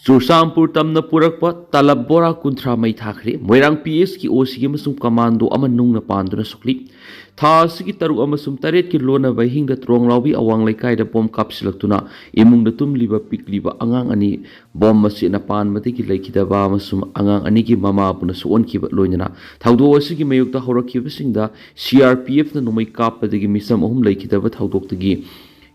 Chursampur tamna purakpa talab bora kunthra mai thakre Moirang PS ki OC amasum Commando ama nungna panduna sukli tha asigi taru amasum taret ki lona bai hingda trong lawi awang laikai da bom kapsilaktuna imung da tumliba pikliba angang ani bom masi na pan mati ki laikidaba amasum angang ani ki mama puna suon ki loinana thaudo asigi mayukta horakhiba singda CRPF na numai kapadagi misam ahum laikidaba thaudoktagi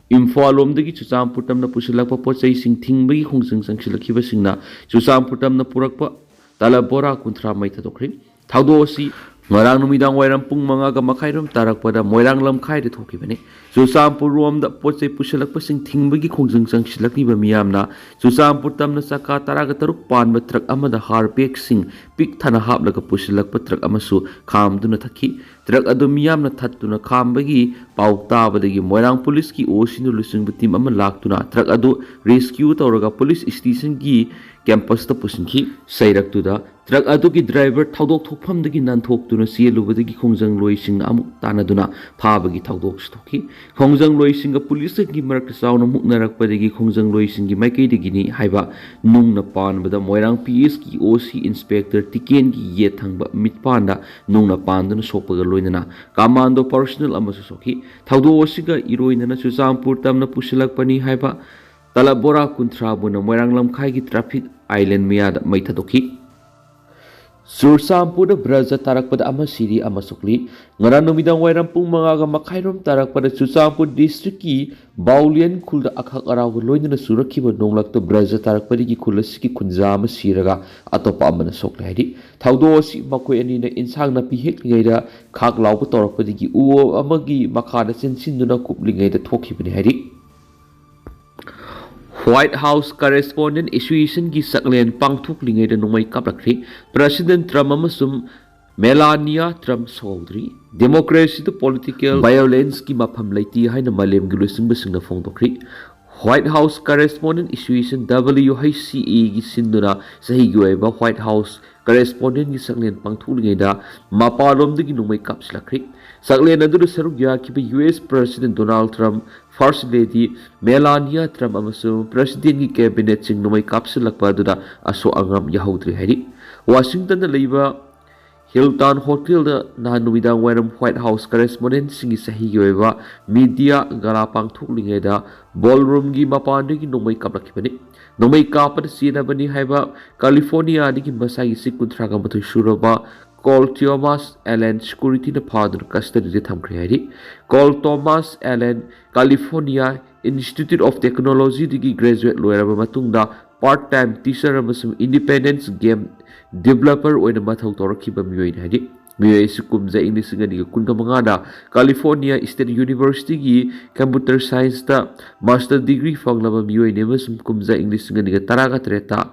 Imphal-lomdagi Chursampur tamna pusilakpa pochai sing thingbagi khungsang sangsilakhiba singna Chursampur tamna purakpa talabora kunthra mai thadokri thaudo asi ngarang numidang wairam pung manga ga makhairam tarakpada Moirang lamkhai de thokibani Chursampur romda pochai pusilakpa sing thingbagi khungsang sangsilakhiba miyamna Chursampur tamna saka taraga taruk panba truck amada harpek sing pik thana haplaga pusilakpa truck amasu khamduna thakhi truck adu miyamna thattuna khambagi pau tabadagi Moirang police ki osinu lusingba team ama laktuna truck adu rescue tawraga police station ki campus ta pusinki sairaktuda truck adu ki driver thaudok thokphamdagi nanthoktu sielubadagi khongjang loising amuk tanaduna phabagi thaudok stokhi khongjang loising police ki marak sauna muknarakpadagi khongjang loising gi maikaidagi ni haiba nungna panbada Moirang PS ki OC inspector tiken gi ye thangba mitpanda nungna panduna sokpaga loinana Commando personnel amasu sokhi thaudo osiga iroinana Chursampur tamna pusilakpani haiba talabora kunthra Moirang lamkhai gi traffic island miyada mai thadokhi Chursampur braja tarakpada ama Sire ama Sokle ngara numidang wairam pung manga ga makhairom tarakpada Chursampur district ki Baulian khulda akhak araw loinana surakhiba nonglakta braja tarakpadi ki khulasiki khunja ama siraga atopa amana Sokle haidi thaudo si makoi ani na insang na pihek lingaida khak lawba torakpadi ki uo amagi makhada sensinduna kuplingaida thokhibani haidi White House correspondent association ki saklen pangthuk lingai da numai kaplakri President Trump amasum Melania Trump Saudri democracy to political violence ki mafam laiti haina malem gi lusing basing na phongdokri White House correspondent association WHCA gi sinduna sahi gi oiba White House correspondent gi saklen pangthuk lingai da mapalom dagi numai kapslakri saklen adu saruk ya ki US President Donald Trump First Lady Melania Trump amasung President ki cabinet sing numai kapsilakpa duda aso angam yahodri hari Washington da leiba Hilton Hotel da na numidang wairam White House correspondent sing sahi yoiba media galapang thuklingai da ballroom gi mapande gi numai kaplakibani numai kapad sina bani haiba California di ki masai sikunthra ga mathu shuraba Call Thomas Allen security na father custody de thamkri hari Call Thomas Allen California Institute of Technology digi graduate loiraba matungda part time teacher amasung independent game developer oina mathau torakhiba miyoi hari miyoi sukumja English ngani kunga mangada California State University gi computer science da master degree fanglaba miyoi ne masum kumja English ngani ga taraga treta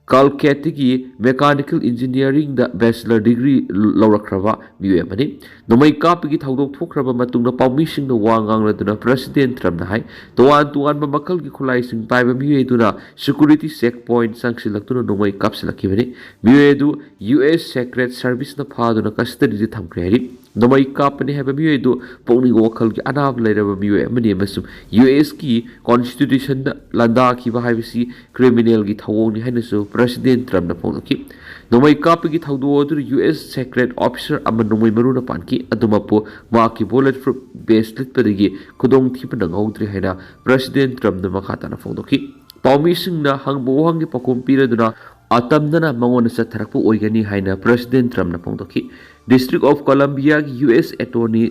Calcutta mechanical engineering da bachelor degree laurakraba miwe mani nomai kapigi thaudok thokraba matungna pawmising na wangang laduna President Trump na hai tuan ba makal gi khulai sing paiba miwe duna security checkpoint sangsilaktuna nomai kapsilakibani miwe du US Secret Service na phaduna custody de thamkre hari nomai kapani haba miwe du pawni wakal gi anab lairaba miwe mani masum US ki constitution da landa ki ba haibisi criminal gi thawong ni hainasu President Trump na phongki nomai kapigi thaudo odur US Secret Officer ama nomai maruna panki adumapo maki bulletproof bracelet padigi Khudong thipa na ngaudri haina President Trump na makhata na phongdoki pawmi singna hangbo hangi pakum piraduna atamdana mangona sa tharakpu oigani haina President Trump na phongdoki District of Columbia US Attorney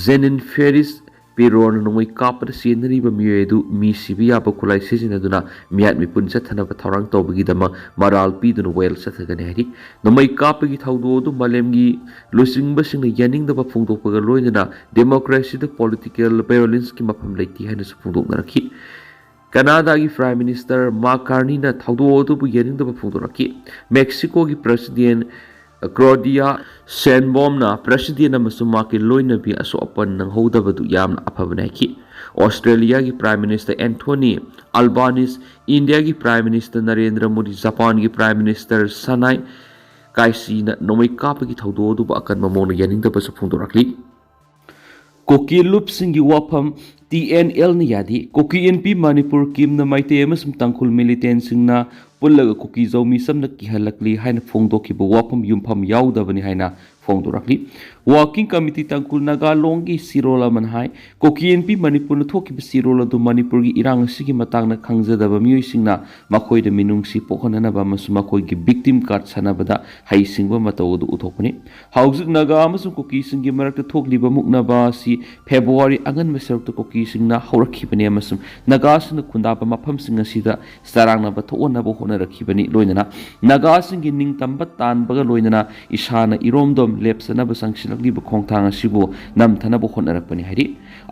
Zenin Ferris Piron nomai kapar scenery ba miyedu mi sibiya ba kulai sijinaduna miat mi punsa thana ba thorang tawbagi dama maral pi dun well sathagane hari nomai kapagi thawdo du malemgi losing ba sing yaning da ba phungdok pa loinana democracy the political violence ki mafam laiti haina su phungdok narakhi Canada ki Prime Minister Mark Carney na thawdo du bu yaning da ba phungdok rakhi Mexico ki President Claudia Sheinbaum na President amasung maki loina bi aso apan nang hodabadu yamna aphabana ki Australia ki Prime Minister Anthony Albanese India ki Prime Minister Narendra Modi Japan ki Prime Minister Sanai Kaisi na nomai kapa ki thaudo du ba akan mamona yaning da ba sa phungdorakli Koki loop singi wapam TNL ni yadi Kuki NP Manipur Kim na Meitei amasum tangkhul militant singna pullaga Kuki Zomi samna kihalakli haina phongdokhiba wafam yumpham yaudabani haina phongdorakli working committee tangkhul nagalongi sirola manhai Kuki NP Manipur na thokiba sirola du Manipur gi irang sigi matangna khangjadaba miyoi singna makoida minungsi pokhananaba amasum makoigi victim card sanabada haisingba matawdu uthokpani hauzik naga amasum Kuki singi marakta thokliba muknaba si February angan masarakta Kuki singna haurakibani amasum naga singna khundaba mafam singa sida sarangna bathonaba honarakibani loinana naga singi ningtamba tanbaga loinana ishana iromdom lepsanaba sangsilakliba khongthang asibu namthanaba honarakpani hairi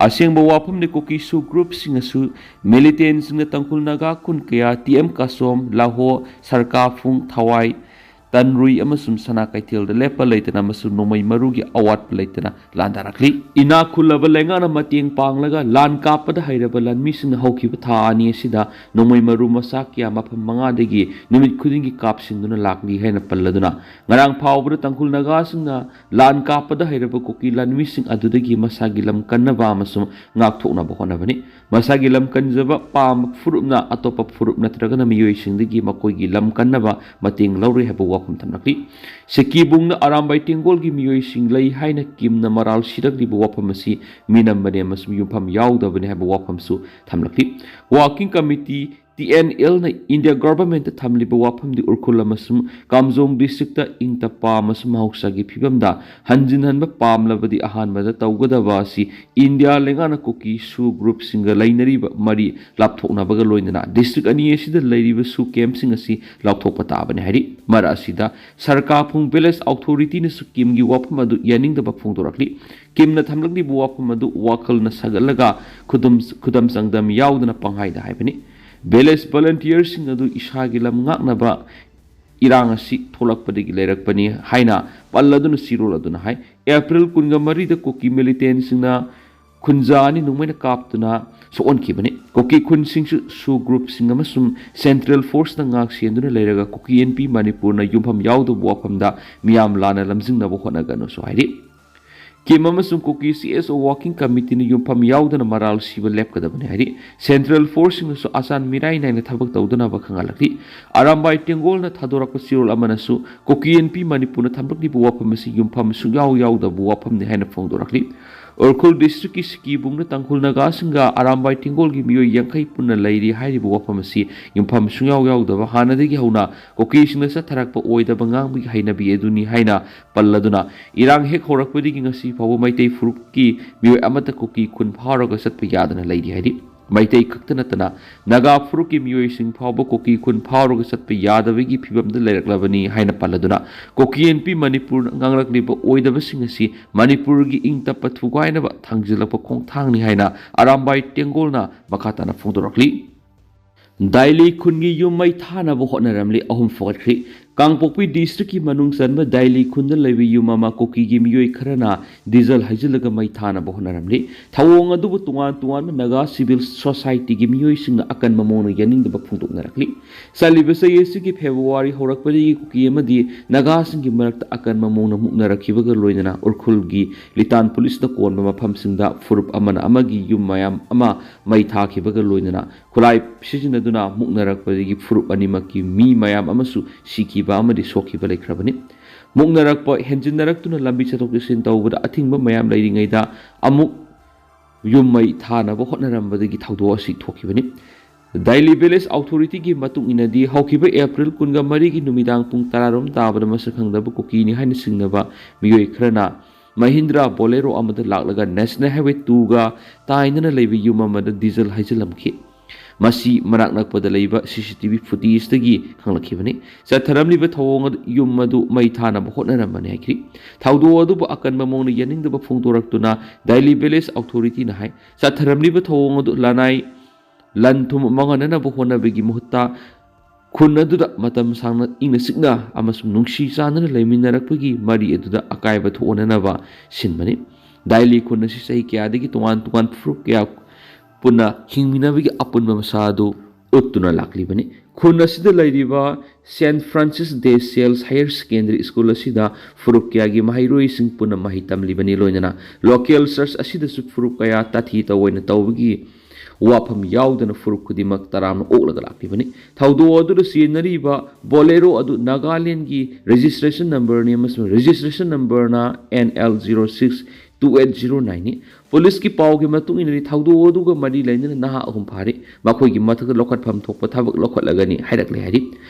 asengba wafamni Kuki su group singasu militant singna tangkhul naga kun kaya TM Kasom Laho Sarkafung Thawai Tanrui amasum sana kaithil de lepa leitana amasum nomai marugi awat leitana landarakli ina khulaba lengana matieng panglaga lan kapada hairaba lan mising haukiba tha ani sida nomai maru masakya mafam manga degi numit khudingi kapsingduna lakli haina palladuna ngarang phawbra tangkhul naga singna lan kapada hairaba Kuki lan mising adudagi masagi lam kannaba amasum ngak thokna ba honabani masagi lam kanjaba pam furupna atopa furupna tragana miyoi singdagi makoigi lam kannaba mating lauri haba Tamnakli Sekibung na arambay tinggol gi miyoi singlay hay na kim na maral sidag di buwapam si minam bane mas miyumpam yawda bane haba wapam su tamnakli working committee TNL na India government thamli wapam di urkula masum Kamjong district ta ingta pa masum hausagi phibamda hanjin hanba pamlabadi ahan bada tawgadaba si India lengana Kuki su group singa lainari mari lapthokna baga loinana district ani asida lairiba su camp singa si lapthokpa tabane hari mara asida sarkar phung village authority na su kim gi wapam adu yaning da phung dorakli kim na thamlakli wapam adu wakal na sagalaga khudam sangdam yawdana panghai da haibani Village volunteers sing adu ishagi lam ngaknaba irang asi tholakpadagi leirakpani haina palladuna siroladuna hai April kunga mari da Kuki militant singna khunjani nungmaina kaptuna so onkibani Kuki khun sing su group singa masum central force na ngak sienduna leiraga Kuki NP Manipur na yumpham yawdu buaphamda miyam lana lamjingna bo honaga no so hairi Kim amasum Kuki CSO working committee ni yumpham yawdana maral siba lepkadabani hari central force na su asan mirai naina thabak tawdana ba khangalakli arambai tengol na thadorakpa sirol amana su Kuki NP Manipur na thamlakli bu wapam si yumpham su yawda bu wapam ni haina phongdorakli Urkhul district ki Sekibung na tangkhul naga singa arambai tengol gi miyoi yangkai punna lairi hairi bu wapam si yumpham su yawda ba hanadagi hauna Kuki singna sa tharakpa oida bangang bi haina bi eduni haina palladuna irang hek horakpadi ngasi Pawu Meitei Furuki miyoi amata Kuki kun pharaga satpa yadana laidi hairi Meitei kaktana tana naga Furuki miyoi sing phawba Kuki kun pharaga satpa yadabagi phibamda leiraklabani haina palladuna Kuki NP Manipur nganglakliba oidaba singasi Manipur gi ingta pathugainaba thangjilakpa khongthangni haina arambai tengolna makhatana phongdorakli Daily kungi yumai thana bo honaramli ahum fogatri Kangpokpi district ki manung sanba daily kunda lewi yumama Kuki gi miyoi kharana diesel hajilaga mai thana bo honaramli thawong adu tungan naga civil society gi miyoi singna akan mamona yaning da phungtok narakli salibasa yesi ki February horakpadi Kuki amadi naga singi marakta akan mamona mukna rakhibaga loinana urkhul gi litan police da konba mafam singda furup amana amagi yum mayam ama mai thakibaga loinana khulai sijinaduna mukna rakpadi gi furup animaki mi mayam amasu siki ba amadi sokhiba leikrabani muknarakpa henjinnaraktuna lambi chatok sin tawbada athingba mayam leiringaida amuk yummai thana bo hotnarambadagi thawdo asi thokibani Daily Village Authority ki matung inadi haukiba April kunga mari ki numidang pung tararom tabada masakhangdaba Kuki ni haina singnaba miyoi khrana Mahindra Bolero amada laklaga National Highway 2 ga tainana leibi yuma amada diesel haijalamki Masi marak nakpada leiba CCTV footage dagi khanglakibani satharamliba thawong yum madu mai thana ba hotnaramani haikri thawdo adu ba akan mamong na yaning da ba phungtoraktuna Daily Village Authority na hai satharamliba thawong adu lanai lanthum mangana ba honabegi muhutta khun aduda matam sangna ingna sikna amasum nungsi chanana leiminarakpagi mari aduda akaiba thonana ba sinmani Daily khun si sahi kya dagi tuan fruit kya Puna hingminabigi apunba masado uttuna laklibani ꯈꯨꯟ ꯑꯁꯤꯗ ꯂꯩꯔꯤꯕ ꯁꯦꯟ Francis ꯗꯦ sales higher secondary school ꯑꯁꯤꯗ ꯐꯨꯔꯨꯞ ꯀꯌꯥꯒꯤ ꯃꯍꯩꯔꯣꯏꯁꯤꯡ ꯄꯨꯟꯅ ꯃꯍꯩ ꯇꯝꯂꯤꯕꯅꯤ ꯂꯣꯏꯅꯅ ꯂꯣꯀꯦꯜ ꯆꯔꯆ ꯑꯁꯤꯗꯁꯨ ꯐꯨꯔꯨꯞ ꯀꯌꯥ ꯇꯥꯊꯤ ꯇꯧꯑꯣꯏꯅ ꯇꯧꯕꯒꯤ ꯋꯥꯐꯝ ꯌꯥꯎꯗꯅ ꯐꯨꯔꯨꯞ ꯈꯨꯗꯤꯡꯃꯛ ꯇꯔꯥꯝꯅ ꯑꯣꯛꯂꯒ ꯂꯥꯛꯂꯤꯕꯅꯤ ꯊꯧꯗꯣꯛ ꯑꯗꯨꯗ ꯆꯦꯟꯅꯔꯤꯕ ꯕꯣꯂꯦꯔꯣ ꯑꯗꯨ ꯅꯥꯒꯥꯂꯦꯟꯒꯤ ꯔꯦꯖꯤꯁꯇ꯭ꯔꯦꯁꯟ ꯅꯝꯕꯔꯅꯤ ꯑꯃꯁꯨꯡ ꯔꯦꯖꯤꯁꯇ꯭ꯔꯦꯁꯟ ꯅꯝꯕꯔꯅ NL062809ꯅꯤ ꯄꯨꯂꯤꯁꯀꯤ ꯄꯥꯎꯒꯤ ꯃꯇꯨꯡ ꯏꯟꯅꯗꯤ ꯊꯧꯗꯣꯛ ꯑꯗꯨꯒ ꯃꯔꯤ ꯂꯩꯅꯅ ꯅꯍꯥ ꯑꯍꯨꯝ ꯐꯥꯔꯤ ꯃꯈꯣꯏꯒꯤ ꯃꯊꯛꯇ ꯂꯧꯈꯠꯐꯝ ꯊꯣꯛꯄ ꯊꯕꯛ ꯂꯧꯈꯠꯂꯒꯅꯤ ꯍꯥꯏꯔꯛꯂꯦ ꯍꯥꯏꯔꯤ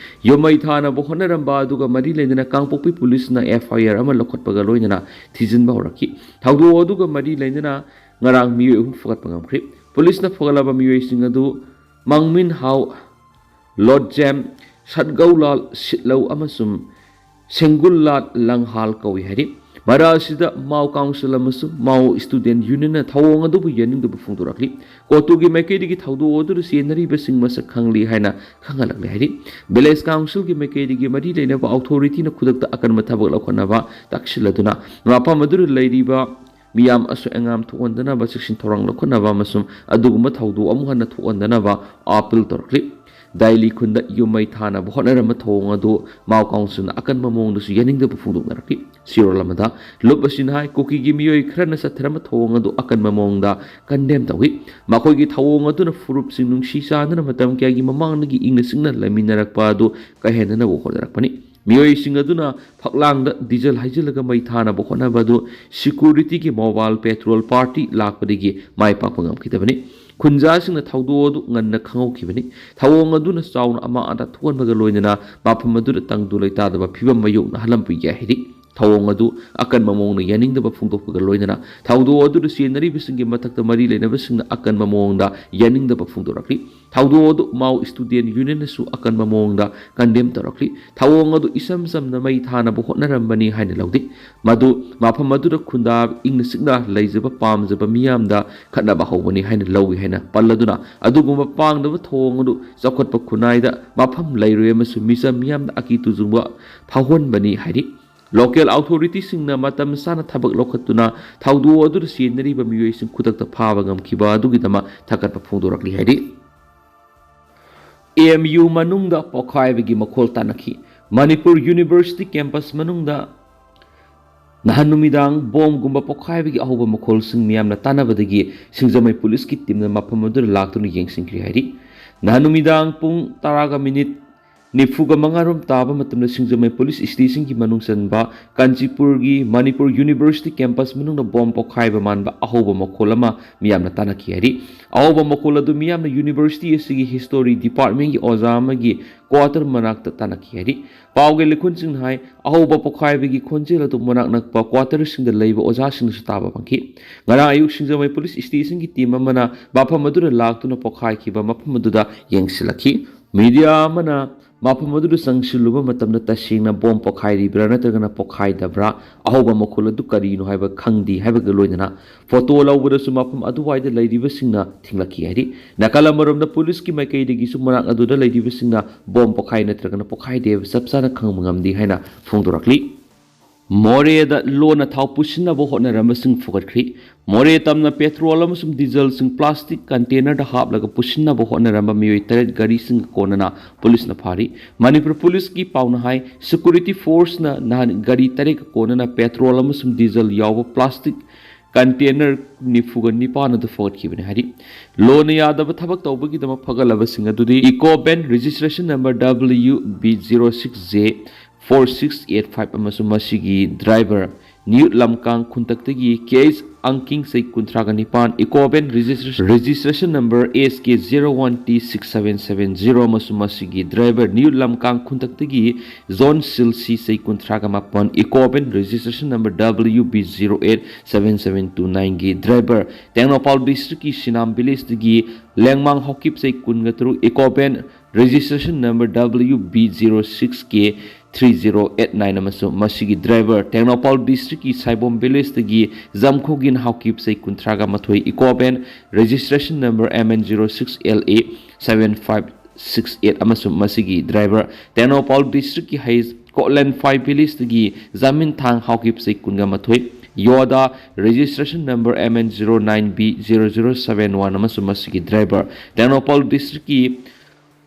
ꯌꯣꯃꯩ ꯊꯥꯅꯕ ꯍꯣꯠꯅꯔꯝꯕ ꯑꯗꯨꯒ ꯃꯔꯤ ꯂꯩꯅꯅ ꯀꯥꯡꯄꯣꯛꯄꯤ ꯄꯨꯂꯤꯁꯅ FIR ꯑꯃ ꯂꯧꯈꯠꯄꯒ ꯂꯣꯏꯅꯅ ꯊꯤꯖꯤꯟꯕ ꯍꯧꯔꯛꯈꯤ ꯊꯧꯗꯣꯛ ꯑꯗꯨꯒ ꯃꯔꯤ ꯂꯩꯅꯅ ꯉꯔꯥꯡ ꯃꯤꯑꯣꯏ ꯑꯍꯨꯝ ꯐꯒꯠꯄ ꯉꯝꯈ꯭ꯔꯤ ꯄꯨꯂꯤꯁꯅ ꯐꯒꯠꯂꯕ ꯃꯤꯑꯣꯏꯁꯤꯡ ꯑꯗꯨ ꯃꯪꯃꯤꯟ ꯍꯥꯎ ꯂꯣꯠꯖꯦꯝ ꯁꯠꯒꯧꯂꯥꯜ ꯁꯤꯠꯂꯧ ꯑꯃꯁꯨꯡ ꯁꯦꯡꯒꯨꯜꯂꯥꯠ ꯂꯪꯍꯥꯜ ꯀꯧꯏ ꯍꯥꯏꯔꯤ ꯃꯔꯥ ꯑꯁꯤꯗ ꯃꯥꯎ ꯀꯥꯎꯟꯁꯤꯜ ꯑꯃꯁꯨꯡ ꯃꯥꯎ ꯁ꯭ꯇꯨꯗꯦꯟꯠ ꯌꯨꯅꯤꯌꯟꯅ ꯊꯧꯑꯣꯡ ꯑꯗꯨꯕꯨ ꯌꯥꯅꯤꯡꯗꯕ ꯐꯣꯡꯗꯣꯔꯛꯂꯤ ꯀꯣꯇꯨꯒꯤ ꯃꯥꯏꯀꯩꯗꯒꯤ ꯊꯧꯗꯣꯛ ꯑꯗꯨꯗ ꯆꯦꯟꯅꯔꯤꯕꯁꯤꯡ ꯃꯁꯛ ꯈꯪꯂꯤ ꯍꯥꯏꯅ ꯈꯪꯍꯜꯂꯛꯂꯦ ꯍꯥꯏꯔꯤ ꯚꯤꯂꯦꯖ ꯀꯥꯎꯟꯁꯤꯜꯒꯤ ꯃꯥꯏꯀꯩꯗꯒꯤ ꯃꯔꯤ ꯂꯩꯅꯕ ꯑꯣꯊꯣꯔꯤꯇꯤꯅ ꯈꯨꯗꯛꯇ ꯑꯀꯟꯕ ꯊꯕꯛ ꯂꯧꯈꯠꯅꯕ ꯇꯛꯁꯤꯜꯂꯗꯨꯅ ꯃꯐꯝ ꯑꯗꯨꯗ ꯂꯩꯔꯤꯕ ꯃꯤꯌꯥꯝ ꯑꯁꯣꯏ ꯑꯉꯥꯝ ꯊꯣꯛꯍꯟꯗꯅꯕ ꯆꯦꯛꯁꯤꯟ ꯊꯧꯔꯥꯡ ꯂꯧꯈꯠꯅꯕ ꯑꯃꯁꯨꯡ ꯑꯗꯨꯒꯨꯝꯕ ꯊꯧꯗꯣꯛ ꯑꯃꯨꯛ ꯍꯟꯅ ꯊꯣꯛꯍꯟꯗꯅꯕ ꯑꯄꯤꯜ ꯇꯧꯔꯛꯂꯤ ꯗꯥꯏꯂꯤ ꯈꯨꯟꯗ ꯌꯨꯝꯃꯩ ꯊꯥꯅꯕ ꯍꯣꯠꯅꯔꯝꯕ ꯊꯧꯑꯣꯡ ꯑꯗꯨ ꯃꯥꯎ ꯀꯥꯎꯟꯁꯤꯜꯅ ꯑꯀꯟꯕ ꯃꯑꯣꯡꯗꯁꯨ ꯌꯥꯅꯤꯡꯗꯕ ꯐꯣꯡꯗꯣꯛꯅꯔꯛꯈꯤ ꯁꯤꯔꯣꯜ ꯑꯃꯗ ꯂꯨꯞ ꯑꯁꯤꯅ ꯍꯥꯏ ꯀꯨꯀꯤꯒꯤ ꯃꯤꯑꯣꯏ ꯈꯔꯅ ꯆꯠꯊꯔꯝꯕ ꯊꯧꯑꯣꯡ ꯑꯗꯨ ꯑꯀꯟꯕ ꯃꯑꯣꯡꯗ ꯀꯟꯗꯦꯝ ꯇꯧꯏ ꯃꯈꯣꯏꯒꯤ ꯊꯧꯑꯣꯡ ꯑꯗꯨꯅ ꯐꯨꯔꯨꯞꯁꯤꯡ ꯅꯨꯡꯁꯤ ꯆꯥꯟꯅꯅ ꯃꯇꯝ ꯀꯌꯥꯒꯤ ꯃꯃꯥꯡꯗꯒꯤ ꯏꯪꯅ ꯆꯤꯛꯅ ꯂꯩꯃꯤꯟꯅꯔꯛꯄ ꯑꯗꯨ ꯀꯥꯏꯍꯟꯅꯅꯕ ꯍꯣꯠꯅꯔꯛꯄꯅꯤ ꯃꯤꯑꯣꯏꯁꯤꯡ ꯑꯗꯨꯅ ꯐꯛꯂꯥꯡꯗ ꯗꯤꯖꯜ ꯍꯩꯖꯤꯜꯂꯒ ꯃꯩ ꯊꯥꯅꯕ ꯍꯣꯠꯅꯕ ꯑꯗꯨ ꯁꯤꯀ꯭ꯌꯨꯔꯤꯇꯤꯒꯤ ꯃꯣꯕꯥꯏꯜ ꯄꯦꯇ꯭ꯔꯣꯜ ꯄꯥꯔꯇꯤ ꯂꯥꯛꯄꯗꯒꯤ ꯃꯥꯏ ꯄꯥꯛꯄ ꯉꯝꯈꯤꯗꯕꯅꯤ ꯈꯨꯟꯖꯥꯁꯤꯡꯅ ꯊꯧꯗꯣꯛ ꯑꯗꯨ ꯉꯟꯅ ꯈꯪꯍꯧꯈꯤꯕꯅꯤ ꯊꯧꯑꯣꯡ ꯑꯗꯨꯅ ꯆꯥꯎꯅ ꯑꯃꯥꯡ ꯑꯇꯥ ꯊꯣꯛꯍꯟꯕꯒ ꯂꯣꯏꯅꯅ ꯃꯐꯝ ꯑꯗꯨꯗ ꯇꯪꯗꯨ ꯂꯩꯇꯥꯗꯕ ꯐꯤꯕꯝ ꯃꯥꯌꯣꯛꯅꯍꯜꯂꯝꯕ ꯌꯥꯏ ꯍꯥꯏꯔꯤ ꯊꯧꯑꯣꯡ ꯑꯗꯨ ꯑꯀꯟꯕ ꯃꯑꯣꯡꯗ ꯌꯥꯅꯤꯡꯗꯕ ꯐꯣꯡꯗꯣꯛꯄꯒ ꯂꯣꯏꯅꯅ ꯊꯧꯗꯣꯛ ꯑꯗꯨꯗ ꯆꯦꯟꯅꯔꯤꯕꯁꯤꯡꯒꯤ ꯃꯊꯛꯇ ꯃꯔꯤ ꯂꯩꯅꯕꯁꯤꯡꯅ ꯑꯀꯟꯕ ꯃꯑꯣꯡꯗ ꯌꯥꯅꯤꯡꯗꯕ ꯐꯣꯡꯗꯣꯔꯛꯂꯤ ꯊꯧꯗꯣꯛ ꯑꯗꯨ ꯃꯥꯎ ꯁ꯭ꯇꯨꯗꯦꯟꯠ ꯌꯨꯅꯤꯌꯟꯅꯁꯨ ꯑꯀꯟꯕ ꯃꯑꯣꯡꯗ ꯀꯟꯗꯦꯝ ꯇꯧꯔꯛꯂꯤ ꯊꯧꯑꯣꯡ ꯑꯗꯨ ꯏꯆꯝ ꯆꯝꯅ ꯃꯩ ꯊꯥꯅꯕ ꯍꯣꯠꯅꯔꯝꯕꯅꯤ ꯍꯥꯏꯅ ꯂꯧꯗꯦ ꯃꯗꯨ ꯃꯐꯝ ꯑꯗꯨꯗ ꯈꯨꯟꯗꯥ ꯏꯪꯅ ꯆꯤꯛꯅ ꯂꯩꯖꯕ ꯄꯥꯝꯖꯕ ꯃꯤꯌꯥꯝꯗ ꯈꯠꯅꯕ ꯍꯧꯕꯅꯤ ꯍꯥꯏꯅ ꯂꯧꯏ ꯍꯥꯏꯅ ꯄꯜꯂꯗꯨꯅ ꯑꯗꯨꯒꯨꯝꯕ ꯄꯥꯡꯗꯕ ꯊꯧꯑꯣꯡ ꯑꯗꯨ ꯆꯥꯎꯈꯠꯄ ꯈꯨꯟꯅꯥꯏꯗ ꯃꯐꯝ ꯂꯩꯔꯣꯏ ꯑꯃꯁꯨꯡ ꯃꯤꯆꯝ ꯃꯤꯌꯥꯝꯗ ꯑꯀꯤ ꯇꯨꯖꯨꯡꯕ ꯐꯥꯎꯍꯟꯕꯅꯤ ꯍꯥꯏꯔꯤ ꯂꯣꯀꯦꯜ ꯑꯣꯊꯣꯔꯤꯇꯤꯁꯤꯡꯅ ꯃꯇꯝ ꯆꯥꯅ ꯊꯕꯛ ꯂꯧꯈꯠꯇꯨꯅ ꯊꯧꯗꯣꯛ ꯑꯗꯨꯗ ꯆꯦꯟꯅꯔꯤꯕ ꯃꯤꯑꯣꯏꯁꯤꯡ ꯈꯨꯗꯛꯇ ꯐꯥꯕ ꯉꯝꯈꯤꯕ ꯑꯗꯨꯒꯤꯗꯃꯛ ꯊꯥꯒꯠꯄ ꯐꯣꯡꯗꯣꯔꯛꯂꯤ ꯍꯥꯏꯔꯤ AMU ꯃꯅꯨꯡꯗ ꯄꯣꯈꯥꯏꯕꯒꯤ ꯃꯈꯣꯜ ꯇꯥꯅꯈꯤ ꯃꯅꯤꯄꯨꯔ ꯌꯨꯅꯤꯚꯔꯁꯤꯇꯤ ꯀꯦꯝꯄꯁ ꯃꯅꯨꯡꯗ ꯅꯍꯥꯟ ꯅꯨꯃꯤꯗꯥꯡ ꯕꯣꯝꯒꯨꯝꯕ ꯄꯣꯈꯥꯏꯕꯒꯤ ꯑꯍꯧꯕ ꯃꯈꯣꯜꯁꯤꯡ ꯃꯤꯌꯥꯝꯅ ꯇꯥꯟꯅꯕꯗꯒꯤ ꯁꯤꯡꯖꯃꯩ ꯄꯨꯂꯤꯁꯀꯤ ꯇꯤꯝꯅ ꯃꯐꯝ ꯑꯗꯨꯗ ꯂꯥꯛꯇꯨꯅ ꯌꯦꯡꯁꯤꯟꯈ꯭ꯔꯦ ꯍꯥꯏꯔꯤ ꯅꯍꯥꯟ ꯅꯨꯃꯤꯗꯥꯡ ꯄꯨꯡ 10:45 ꯇꯥꯕ ꯃꯇꯝꯗ ꯁꯤꯡꯖꯃꯩ ꯄꯨꯂꯤꯁ ꯁ꯭ꯇꯦꯁꯟꯒꯤ ꯃꯅꯨꯡ ꯆꯟꯕ ꯀꯥꯟꯆꯤꯄꯨꯔꯒꯤ ꯃꯅꯤꯄꯨꯔ ꯌꯨꯅꯤꯚꯔꯁꯤꯇꯤ ꯀꯦꯝꯄꯁ ꯃꯅꯨꯡꯗ ꯕꯣꯝ ꯄꯣꯈꯥꯏꯕ ꯃꯥꯟꯕ ꯑꯍꯧꯕ ꯃꯈꯣꯜ ꯑꯃ ꯃꯤꯌꯥꯝꯅ ꯇꯥꯟꯅꯈꯤ ꯍꯥꯏꯔꯤ ꯑꯍꯧꯕ ꯃꯈꯣꯜ ꯑꯗꯨ ꯃꯤꯌꯥꯝꯅ ꯌꯨꯅꯤꯚꯔꯁꯤꯇꯤ ꯑꯁꯤꯒꯤ ꯍꯤꯁꯇꯣꯔꯤ ꯗꯤꯄꯥꯔꯠꯃꯦꯟꯠꯒꯤ ꯑꯣꯖꯥ ꯑꯃꯒꯤ ꯀ꯭ꯋꯥꯇꯔ ꯃꯅꯥꯛꯇ ꯇꯥꯟꯅꯈꯤ ꯍꯥꯏꯔꯤ ꯄꯥꯎꯒꯤ ꯂꯤꯈꯨꯟꯁꯤꯡꯅ ꯍꯥꯏ ꯑꯍꯧꯕ ꯄꯣꯈꯥꯏꯕꯒꯤ ꯈꯣꯟꯖꯦꯜ ꯑꯗꯨ ꯃꯅꯥꯛ ꯅꯛꯄ ꯀ꯭ꯋꯥꯇꯔꯁꯤꯡꯗ ꯂꯩꯕ ꯑꯣꯖꯥꯁꯤꯡꯅꯁꯨ ꯇꯥꯕ ꯐꯪꯈꯤ ꯉꯔꯥꯡ ꯑꯌꯨꯛ ꯁꯤꯡꯖꯃꯩ ꯄꯨꯂꯤꯁ ꯁ꯭ꯇꯦꯁꯟꯒꯤ ꯇꯤꯝ ꯑꯃꯅ ꯃꯐꯝ ꯑꯗꯨꯗ ꯂꯥꯛꯇꯨꯅ ꯄꯣꯈꯥꯏꯈꯤꯕ ꯃꯐꯝ ꯑꯗꯨꯗ ꯌꯦꯡꯁꯤꯜꯂꯛꯈꯤ ꯃꯤꯗꯤꯌꯥ ꯑꯃꯅ ꯃꯐꯝ ꯑꯗꯨꯗ ꯆꯪꯁꯤꯜꯂꯨꯕ ꯃꯇꯝꯗ ꯇꯁꯦꯡꯅ ꯕꯣꯝ ꯄꯣꯈꯥꯏꯔꯤꯕ꯭ꯔꯥ ꯅꯠꯇ꯭ꯔꯒꯅ ꯄꯣꯈꯥꯏꯗꯕ꯭ꯔꯥ ꯑꯍꯧꯕ ꯃꯈꯣꯜ ꯑꯗꯨ ꯀꯔꯤꯅꯣ ꯍꯥꯏꯕ ꯈꯪꯗꯦ ꯍꯥꯏꯕꯒ ꯂꯣꯏꯅꯅ ꯐꯣꯇꯣ ꯂꯧꯕꯗꯁꯨ ꯃꯐꯝ ꯑꯗꯨꯋꯥꯏꯗ ꯂꯩꯔꯤꯕꯁꯤꯡꯅ ꯊꯤꯡꯂꯛꯈꯤ ꯍꯥꯏꯔꯤ ꯅꯥꯀꯜ ꯑꯃꯔꯣꯝꯗ ꯄꯨꯂꯤꯁꯀꯤ ꯃꯥꯏꯀꯩꯗꯒꯤꯁꯨ ꯃꯅꯥꯛ ꯑꯗꯨꯗ ꯂꯩꯔꯤꯕꯁꯤꯡꯅ ꯕꯣꯝ ꯄꯣꯈꯥꯏ ꯅꯠꯇ꯭ꯔꯒꯅ ꯄꯣꯈꯥꯏꯗꯦ ꯍꯥꯏꯕ ꯆꯞ ꯆꯥꯅ ꯈꯪꯕ ꯉꯝꯗꯦ ꯍꯥꯏꯅ ꯐꯣꯡꯗꯣꯔꯛꯂꯤ ꯃꯣꯔꯦꯗ ꯂꯣꯟꯅ ꯊꯥꯎ ꯄꯨꯁꯤꯟꯅꯕ ꯍꯣꯠꯅꯔꯝꯕꯁꯤꯡ ꯐꯨꯒꯠꯈ꯭ꯔꯤ ꯃꯣꯔꯦ ꯇꯝꯅ ꯄꯦꯇ꯭ꯔꯣꯜ ꯑꯃꯁꯨꯡ ꯗꯤꯖꯜꯁꯤꯡ ꯄ꯭ꯂꯥꯁꯇꯤꯛ ꯀꯟꯇꯦꯅꯔꯗ ꯍꯥꯞꯂꯒ ꯄꯨꯁꯤꯟꯅꯕ ꯍꯣꯠꯅꯔꯝꯕ ꯃꯤꯑꯣꯏ 8 ꯒꯥꯔꯤꯁꯤꯡꯒ ꯀꯣꯟꯅꯅ ꯄꯨꯂꯤꯁꯅ ꯐꯥꯔꯤ ꯃꯅꯤꯄꯨꯔ ꯄꯨꯂꯤꯁꯀꯤ ꯄꯥꯎꯅ ꯍꯥꯏ ꯁꯦꯀ꯭ꯌꯨꯔꯤꯇꯤ ꯐꯣꯔꯁꯅ ꯅꯍꯥꯟ ꯒꯥꯔꯤ 8ꯒ ꯀꯣꯟꯅꯅ ꯄꯦꯇ꯭ꯔꯣꯜ ꯑꯃꯁꯨꯡ ꯗꯤꯖꯜ ꯌꯥꯎꯕ ꯄ꯭ꯂꯥꯁꯇꯤꯛ ꯀꯟꯇꯦꯅꯔ 94 ꯑꯗꯨ ꯐꯒꯠꯈꯤꯕꯅꯤ ꯍꯥꯏꯔꯤ ꯂꯣꯟꯅ ꯌꯥꯗꯕ ꯊꯕꯛ ꯇꯧꯕꯒꯤꯗꯃꯛ ꯐꯒꯠꯂꯕꯁꯤꯡ ꯑꯗꯨꯗꯤ ꯏꯀꯣꯕꯦꯟ ꯔꯦꯖꯤꯁꯇ꯭ꯔꯦꯁꯟ ꯅꯝꯕꯔ WB06J 4685 ꯑꯃꯁꯨꯡ ꯃꯁꯤꯒꯤ ꯗ꯭ꯔꯥꯏꯚꯔ ꯅ꯭ꯌꯨ ꯂꯝꯀꯥꯡ ꯈꯨꯟꯇꯛꯇꯒꯤ KH ꯑꯪꯀꯤꯡ ꯆꯩ 39 ꯏꯀꯣꯕꯦꯟ ꯔꯦꯖꯤꯁꯇ꯭ꯔꯦꯁꯟ ꯅꯝꯕꯔ SK01T6770 ꯑꯃꯁꯨꯡ ꯃꯁꯤꯒꯤ ꯗ꯭ꯔꯥꯏꯚꯔ ꯅ꯭ꯌꯨ ꯂꯝꯀꯥꯡ ꯈꯨꯟꯇꯛꯇꯒꯤ ꯖꯣꯟ ꯁꯤꯜꯁꯤ ꯆꯩ 39 ꯏꯀꯣꯕꯦꯟ ꯔꯦꯖꯤꯁꯇ꯭ꯔꯦꯁನ್ ꯅꯝꯕꯔ WB087729ꯒꯤ ꯗ꯭ꯔꯥꯏꯚꯔ ꯇꯦꯡꯅꯧꯄꯥꯜ ꯗꯤꯁꯇ꯭ꯔꯤꯛꯀꯤ ꯁꯤꯅꯥꯝ ꯚꯤꯂꯦꯖꯇꯒꯤ ꯂꯦꯡꯃꯥꯡ ꯍꯧꯀꯤꯞ ꯆꯩ 13 ꯏꯀꯣꯕꯦꯟ ꯔꯦꯖꯤꯁꯇ꯭ꯔꯦꯁꯟ ꯅꯝꯕꯔ WB06K 3089 ꯑꯃꯁꯨꯡ ꯃꯁꯤꯒꯤ ꯗ꯭ꯔꯥꯏꯚꯔ ꯇꯦꯡꯅꯧꯄꯥꯜ ꯗꯤꯁꯇ꯭ꯔꯤꯛꯀꯤ ꯁꯥꯏꯕꯣꯝ ꯚꯤꯂꯦꯖꯇꯒꯤ ꯖꯝꯈꯣꯒꯤꯟ ꯍꯥꯎꯀꯤꯞ ꯆꯩ 38 ꯏꯀꯣꯕꯦꯟ ꯔꯦꯖꯤꯁꯇ꯭ꯔꯦꯁꯟ ꯅꯝꯕꯔ MN06LA 7568 ꯑꯃꯁꯨꯡ ꯃꯁꯤꯒꯤ ꯗ꯭ꯔꯥꯏꯚꯔ ꯇꯦꯡꯅꯧꯄꯥꯜ ꯗꯤꯁꯇ꯭ꯔꯤꯛꯀꯤ ꯍꯩꯁ ꯀꯣꯠꯂꯦꯟ 5 ꯚꯤꯂꯦꯖꯇꯒꯤ ꯖꯥꯃꯤꯟ ꯊꯥꯡ ꯍꯥꯎꯀꯤꯞ ꯆꯩ 12 ꯌꯣꯗꯥ ꯔꯦꯖꯤꯁꯇ꯭ꯔꯦꯁꯟ ꯅꯝꯕꯔ MN09B0071 ꯑꯃꯁꯨꯡ ꯃꯁꯤꯒꯤ ꯗ꯭ꯔꯥꯏꯚꯔ ꯇꯦꯡꯅꯧꯄꯥꯜ ꯗꯤꯁꯇ꯭ꯔꯤꯛꯀꯤ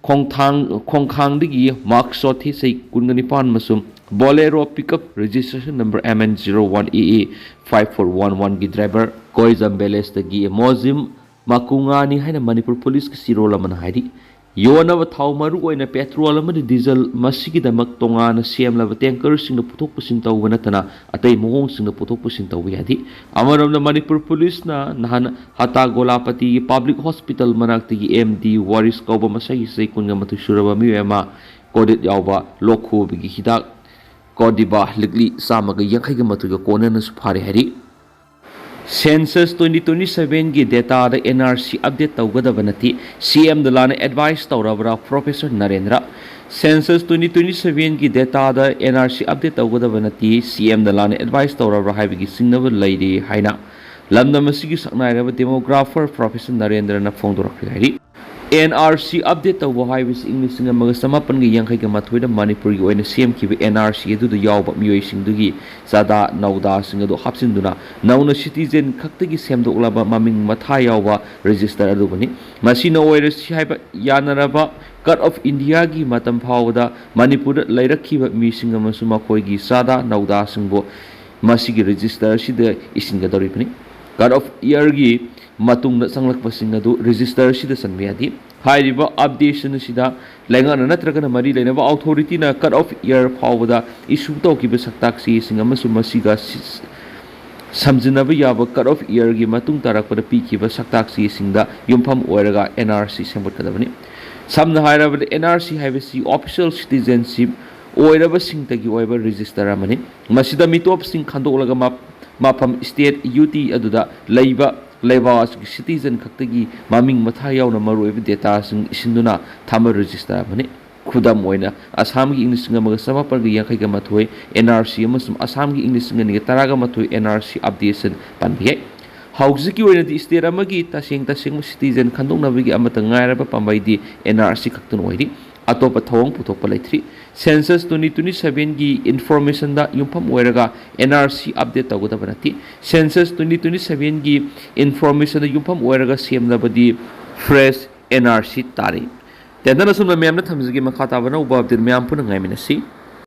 Khongkhangdagi Mark Sothi say Kungani Masum Bolero pickup registration number MN01EE 5411 gi driver Koizam Beles the Mozim Makungani Hana Manipur Police Sirola Manhidi Yonava Taumaru in a petrol and diesel Masiki the Maktongan CM Lava tankers in the Putopusinta Venatana at a monks in the Putopusinta Viadi Amar of the Manipur Police na Nahan Hata Golapati Public Hospital Manakti MD Waris Koba Masai say Kungamatu Shurava Miema Kodit Yawa Loko Bigi Hidak Kodiba Ligli Samaga Yakigamatu Konan Supari Hari Census 2027 की data the NRC update tawgadabanati CM dalana advice tawrabra Professor Narendra Census 2027 की data the NRC update tawgadabanati CM dalana advice tawrabra haibigi singnaba lady haina lamdam asigi saknairaba demographer Professor Narendra na phongdorakri hari NRC update tawba haibis English singa magasamapan gi yankai ga mathoida Manipuri oina CM ki NRC edu du yawba miyoi singdugi sada nauda singa do hapsinduna nauna citizen khaktagi semdo ulaba maming matha yawba register adu bani masina oira si haiba yanaraba cut of India gi matam phawda Manipur lairakhiba mi singa masuma koi gi sada nauda singbo masigi register sida isinga dori bani cut of year gi matung na sanglakpa singa do register sida sanmiyadi hairiba updation sida lengana natragana mari lenaba authority na cut off year phawda issue tawkiba saktaksi singa masu masiga samjinaba yaba cut off year gi matung tarakpada pikiba saktaksi singda yumpham oiraga NRC sembotadabani samna hairaba NRC haibasi official citizenship oiraba singtagi oiba register amani masida mitop sing khandolaga mapam state UT aduda leiba Labas citizen Kaktagi, Maming Matayao Maru data Sinduna, Tama register Mani, Khudong Moina, Assamgi English Samapargi Yakagamatui, NRC Muslim Assamgi English Taragamatu, NRC updation Panpie. How secure the state Amagi, Tasing citizen Kandong Navigi Amatangaraba Pambaidi, NRC Kaktunoidi, Atopa Tong Putopaletri. Census 2027 की information दा युम्फम ओइरगा NRC update तगुदा बनती Census 2027 की information दा युम्फम ओइरगा CM नबदी fresh NRC तारी तेंदना सुन ma'am न थमजगी मखाता बना उबा update ma'am पुन ngai minasi